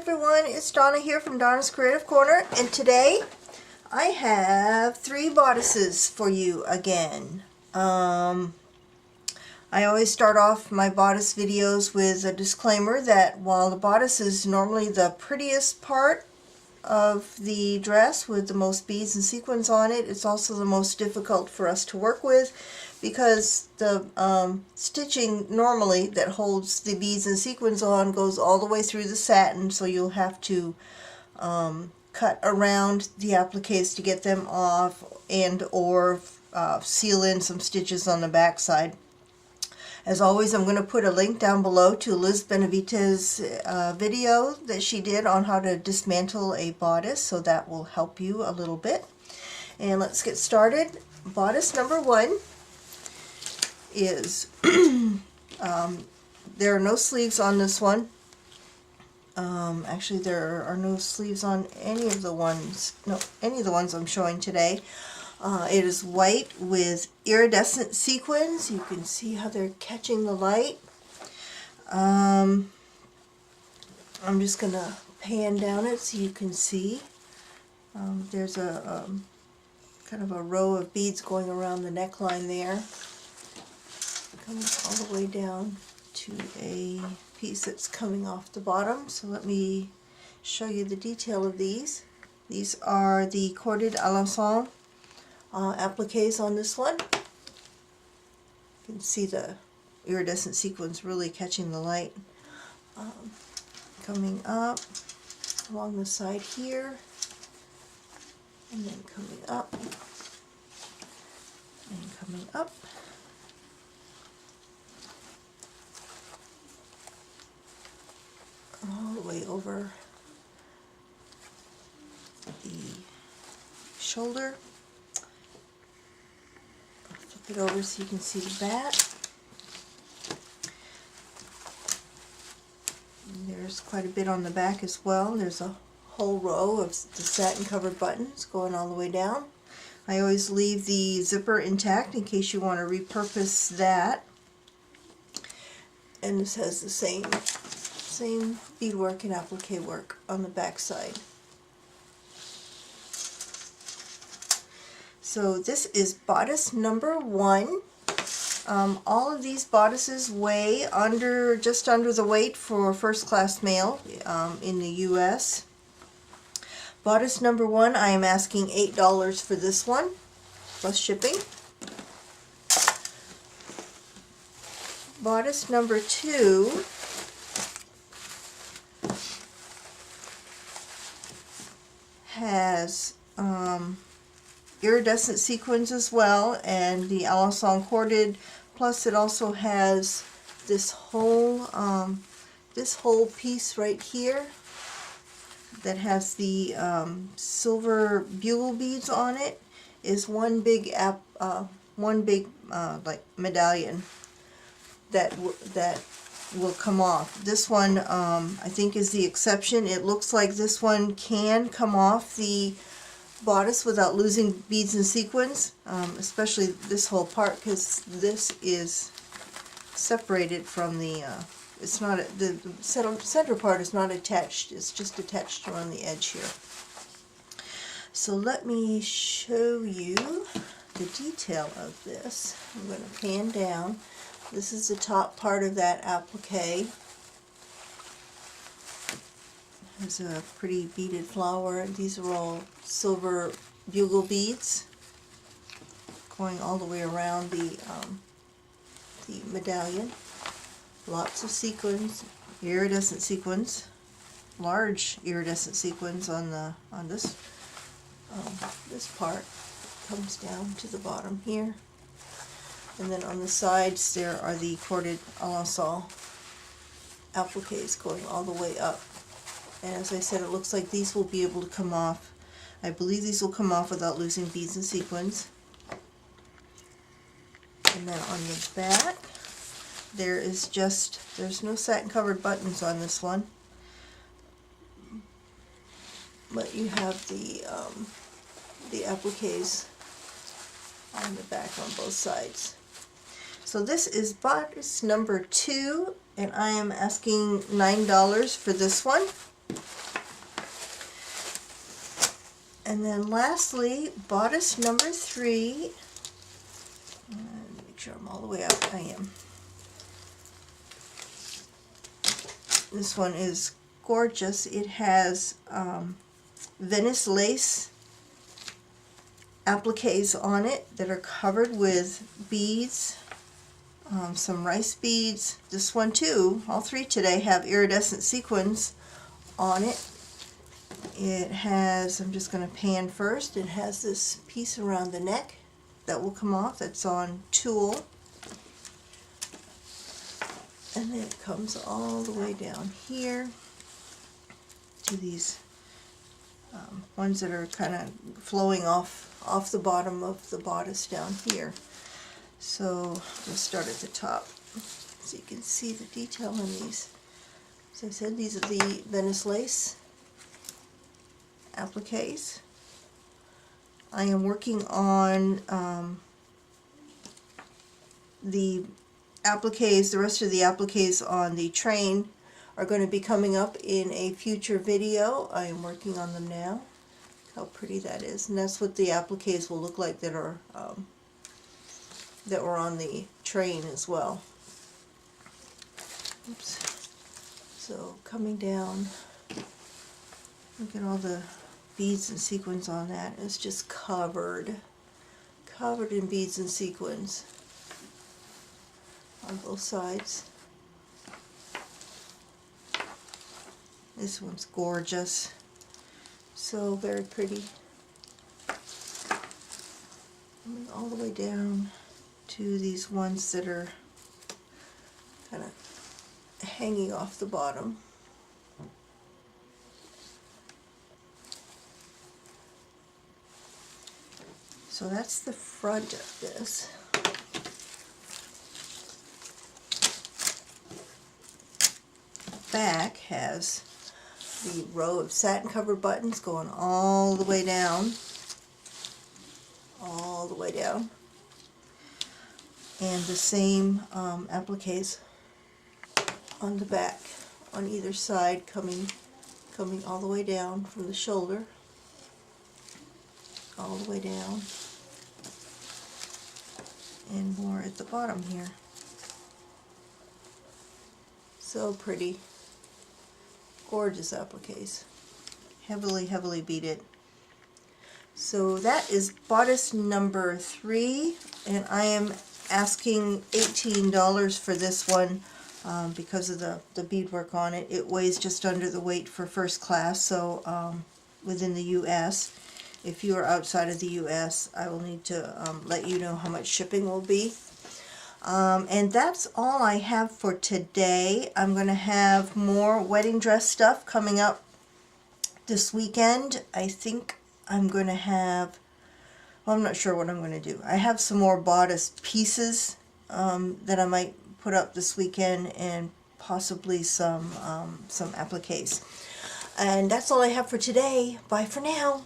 everyone, it's Donna here from Donna's Creative Corner, and today I have 3 bodices for you again. I always start off my bodice videos with a disclaimer that while the bodice is normally the prettiest part of the dress with the most beads and sequins on it, it's also the most difficult for us to work with because the stitching normally that holds the beads and sequins on goes all the way through the satin, so you'll have to cut around the appliques to get them off and or seal in some stitches on the back side. As always, I'm going to put a link down below to Liz Benavides' video that she did on how to dismantle a bodice, so that will help you a little bit. And let's get started. Bodice number 1 is, there are no sleeves on this one. Actually, there are no sleeves on any of the ones I'm showing today. It is white with iridescent sequins. You can see how they're catching the light. I'm just going to pan down it so you can see. There's a kind of a row of beads going around the neckline there. Coming all the way down to a piece that's coming off the bottom. So let me show you the detail of these. These are the corded à l'ensemble appliques on this one. You can see the iridescent sequins really catching the light. Coming up along the side here, and then coming up, and coming up. All the way over the shoulder. Flip it over so you can see the back. And there's quite a bit on the back as well. There's a whole row of the satin covered buttons going all the way down. I always leave the zipper intact in case you want to repurpose that. And this has the same beadwork and applique work on the back side. So this is bodice number 1. All of these bodices weigh just under the weight for first class mail in the US. Bodice number 1, I am asking $8 for this one, plus shipping. Bodice number 2 has iridescent sequins as well, and the à l'ensemble corded, plus it also has this whole piece right here that has the silver bugle beads on it, is one big like medallion that will come off. This one I think is the exception. It looks like this one can come off the bodice without losing beads and sequins, especially this whole part, because this is separated from the it's not the center part is not attached, it's just attached around the edge here. So let me show you the detail of this. I'm going to pan down. This is the top part of that applique. There's a pretty beaded flower. These are all silver bugle beads going all the way around the medallion. Lots of sequins, iridescent sequins, large iridescent sequins on this part. Comes down to the bottom here. And then on the sides there are the corded à l'ensemble appliques going all the way up. And as I said, it looks like these will be able to come off. I believe these will come off without losing beads and sequins. And then on the back, there's no satin covered buttons on this one. But you have the appliques on the back on both sides. So this is bodice number 2, and I am asking $9 for this one. And then lastly, bodice number 3. Make sure I'm all the way up. I am. This one is gorgeous. It has Venice lace appliques on it that are covered with beads, some rice beads. This one too, all 3 today have iridescent sequins on it. It has, I'm just going to pan first, it has this piece around the neck that will come off, that's on tulle. And then it comes all the way down here to these ones that are kind of flowing off the bottom of the bodice down here. So we'll start at the top so you can see the detail in these. As I said, these are the Venice lace appliques. I am working on the appliques. The rest of the appliques on the train are going to be coming up in a future video. I am working on them now. Look how pretty that is, and that's what the appliques will look like that are that were on the train as well. Oops. So coming down, look at all the beads and sequins on that. It's just covered in beads and sequins on both sides. This one's gorgeous, so very pretty. And all the way down to these ones that are kind of hanging off the bottom. So that's the front of this. The back has the row of satin covered buttons going all the way down, and the same appliques on the back on either side, coming all the way down from the shoulder all the way down, and more at the bottom here. So pretty. Gorgeous appliques. Heavily beaded. So that is bodice number 3, and I am asking $18 for this one because of the beadwork on it. It weighs just under the weight for first class, so within the US. If you are outside of the US, I will need to let you know how much shipping will be. And that's all I have for today. I'm going to have more wedding dress stuff coming up this weekend. I think I'm going to have, well, I'm not sure what I'm going to do. I have some more bodice pieces that I might put up this weekend, and possibly some appliques. And that's all I have for today. Bye for now.